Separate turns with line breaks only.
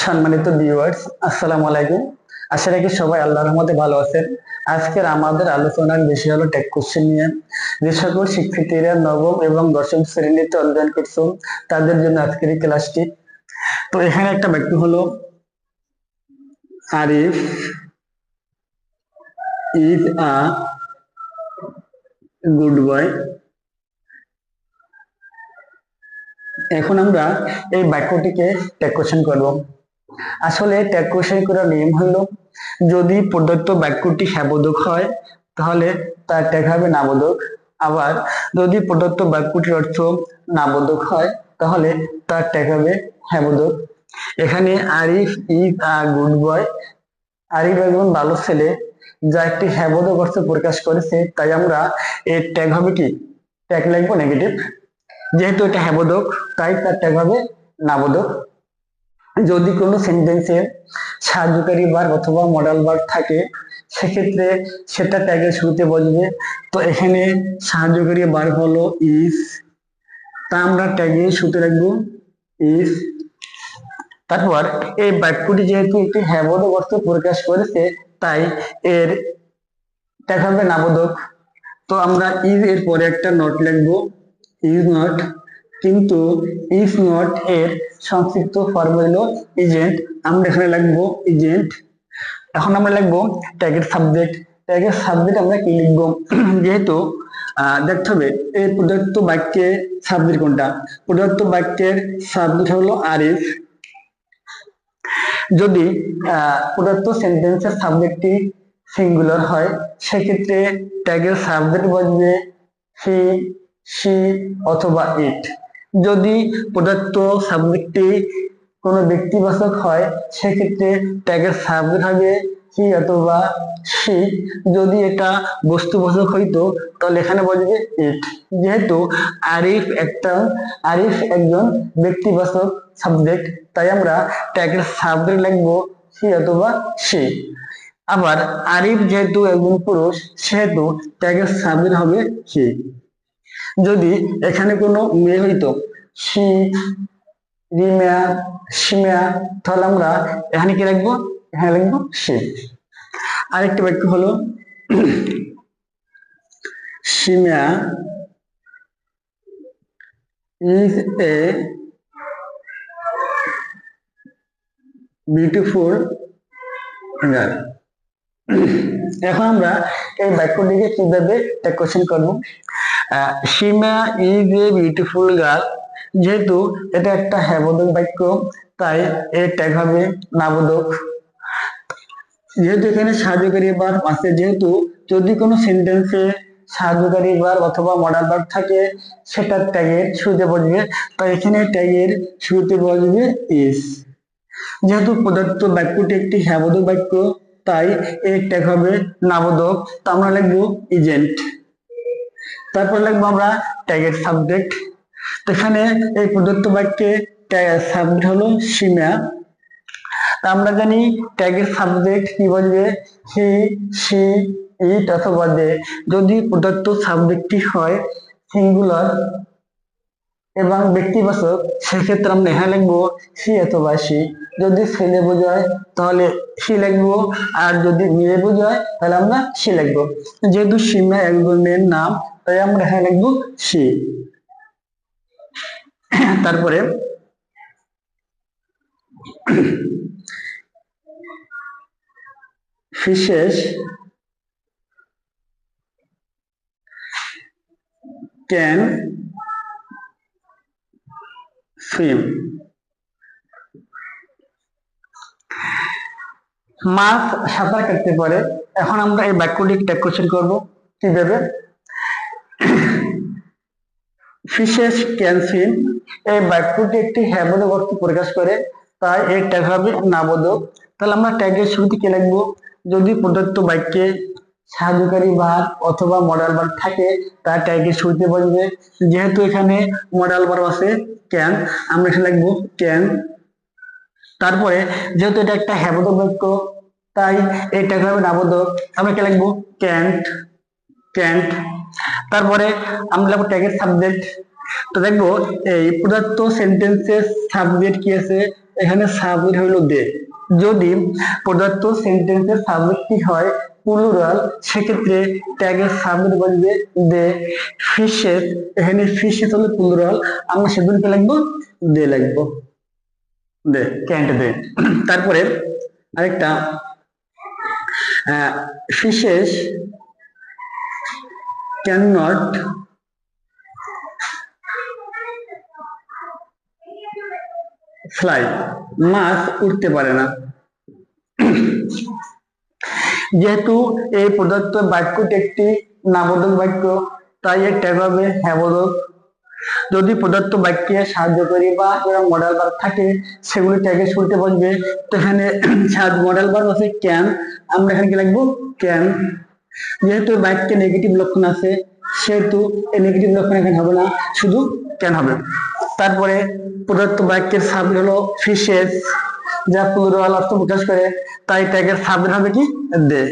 সম্মানিত ভিউয়ার্স, আসসালামু আলাইকুম। আশা রাখি সবাই আল্লাহর রহমতে ভালো আছেন। আজকের আমাদের আলোচনার বিষয় হলো টেক কোশ্চেন নিয়ে। যে সকল শিক্ষার্থীরা নবম এবং দশম শ্রেণীতে অধ্যয়ন করছো তাদের জন্য আজকের এই ক্লাসটি। তো এখানে একটা বাক্য হলো, Arif is a good boy. এখন আমরা এই বাক্যটিকে টেক কোশ্চেন করব। আসলে ট্যাগ কোশ্চেন করার নিয়ম হলো, যদি প্রদত্ত বাক্যটি হ্যাবোধক হয় তাহলে তার ট্যাগ হবে নাবোধক। আবার যদি প্রদত্ত বাক্যটির অর্থ নাবোধক হয় তাহলে তার ট্যাগ হবে হ্যাবোধক। এখানে Arif is a good boy, Arif একজন ভালো ছেলে, যা একটি হ্যাবোধক অর্থ প্রকাশ করেছে, তাই আমরা এর ট্যাগ হবে কি, ট্যাগ লিখবো নেগেটিভ। যেহেতু এটা হ্যাবোধক তাই তার ট্যাগ হবে নাবোধক। যদি কোনো সেন্টেন্সে সাহায্যকারী ভার্ব অথবা মডাল ভার্ব থাকে সেক্ষেত্রে সেটা ট্যাগের শুরুতে বসবে। তো এখানে সাহায্যকারী ভার্ব হলো ইজ, তা আমরা ট্যাগের শুরুতে রাখবো ইজ। তারপর এই বাক্যটি যেহেতু একটি হ্যাবোধক অর্থ প্রকাশ করেছে তাই এর ট্যাগ হবে নাবোধক। তো আমরা ইজ এর পরে একটা নট লিখবো, ইজ নট। কিন্তু ইজ নট এর সংক্ষিপ্ত ফর্ম হলো ইজেন্ট, আমরা এখানে লিখবো ইজেন্ট। এখন আমরা লিখবো ট্যাগের সাবজেক্ট। ট্যাগের সাবজেক্ট আমরা কি লিখবো, যেহেতু দেখতে হবে এই প্রদত্ত বাক্যে সাবজেক্ট কোনটা। প্রদত্ত বাক্যের সাবজেক্ট হলো আরিফ। যদি প্রদত্ত সেন্টেন্সের সাবজেক্টটি সিঙ্গুলার হয় সেক্ষেত্রে ট্যাগের সাবজেক্ট বসবে হি, সি অথবা ইট। যদি প্রদত্ত সাবজেক্টটি কোনো ব্যক্তিবাচক হয় সেক্ষেত্রে ট্যাগের সাবজেক্ট হবে হি অথবা সি। যদি এটা বস্তুবাচক হইতো তাহলে এখানে বসবে ইট। যেহেতু আরিফ একজন ব্যক্তিবাচক সাবজেক্ট তাই আমরা ট্যাগের সাবজেক্ট লিখবো হি অথবা সি। আবার আরিফ যেহেতু একজন পুরুষ সেহেতু ট্যাগের সাবজেক্ট হবে হি। যদি এখানে কোনো মেয়ে হইতো সি, রিমা, সিমা, তাহলে আমরা এখানে কি লিখবো, এখানে লিখবো সি। আরেকটি বাক্য হলো, সিমা ইজ এ বিউটিফুল গার্ল। এখন আমরা এই বাক্যটিকে কিভাবে ট্যাগ কোশ্চেন করবো। সীমা ইজ এ বিউটিফুল গার্ল, যেহেতু এটা একটা হ্যাবোধক বাক্য তাই এর ট্যাগ হবে নাবোধক। যেহেতু এখানে সাহায্যকারী ভার্ব আছে, যেহেতু যদি কোনো সেন্টেন্সে সাহায্যকারী ভার্ব অথবা মডাল ভার্ব থাকে সেটার ট্যাগের শুরুতে বসবে, তাই এখানে ট্যাগের শুরুতে বসবে ইজ। যেহেতু প্রদত্ত বাক্যটি একটি হ্যাবোধক বাক্য তাই এর ট্যাগ হবে নাবোধক, তা আমরা লিখবো ইজেন্ট। তারপর লিখবো আমরা ট্যাগের সাবজেক্ট। তো এখানে এই প্রদত্ত বাক্যে সাবজেক্ট হলো সীমা। তা আমরা জানি ট্যাগের সাবজেক্ট কি বলবে, হি, সি, ইট অথবা দে। যদি প্রদত্ত সাবজেক্টটি হয় সিঙ্গুলার এবং ব্যক্তিবাচক সেক্ষেত্রে আমরা এখানে লিখবো সি অথবা সি। যদি ছেলে বোঝায় তাহলে সি লিখবো, আর যদি মেয়ে বোঝায় তাহলে আমরা সি লিখবো। যেহেতু সীমা একজন মেয়ের নাম তাই আমরা এখানে লিখবো সি। তারপরে ফিশেস ক্যান সুইম, মাছ সাঁতার কাটতে পারে। এখন আমরা এই বাক্যটি ট্যাগ কোশ্চেন করবো কিভাবে। ফিশেস ক্যান সুইম, এই বাক্যটি একটি হ্যাবোধক অর্থ প্রকাশ করে তাই এর ট্যাগ হবে নাবোধক। তাহলে আমরা ট্যাগের শুরুতে কি লিখবো, যদি প্রদত্ত বাক্যে সাহায্যকারী ভার্ব অথবা মডাল ভার্ব থাকে তার ট্যাগের শুরুতে বসবে। যেহেতু এখানে মডাল ভার্ব আছে ক্যান, আমরা এখানে লিখবো ক্যান। তারপরে যেহেতু এটা একটা হ্যাবোধক বাক্য তাই এই ট্যাগ হবে নাবোধক, আমরা কি লিখবো ক্যান্ট, ক্যান্ট। তারপরে আমরা লিখবো ট্যাগের সাবজেক্ট, তো দেখবো এই প্রদত্ত সেন্টেন্সের সাবজেক্ট কি আছে, এখানে সাবজেক্ট হলো দে। যদি প্রদত্ত সেন্টেন্সের সাবজেক্ট কি হয় প্লুরাল, সেক্ষেত্রে ট্যাগের সাবজেক্ট বলবে দে। ফিশেস, এখানে ফিশেস হলো প্লুরাল, আমরা সেগুলোকে লিখবো দে লিখবো, দে ক্যান্ট দে। তারপরে আরেকটা ফিশেস ক্যান নট ফ্লাই, মাছ উঠতে পারে না। যেহেতু এই প্রদত্ত বাক্যটি একটি নামবোধক বাক্য, তাই এর ট্যাগ হবে হ্যাবোধক। যদি প্রদত্ত বাক্যে সাহায্যকারী বা মডেল ভার্ব থাকে সেগুলি ট্যাগের শুরুতে বসবে। তো এখানে মডেল ভার্ব আছে ক্যান, আমরা এখানে কি লিখবো ক্যান। যেহেতু বাক্যে নেগেটিভ লক্ষণ আছে সেহেতু এই নেগেটিভ লক্ষণ এখানে হবে না, শুধু ক্যান হবে। তারপরে প্রদত্ত বাক্যের সাবজেক্ট হলো ফিশেস, যা প্লুরাল অর্থ প্রকাশ করে, তাই ট্যাগের সাবজেক্ট হবে কি দে।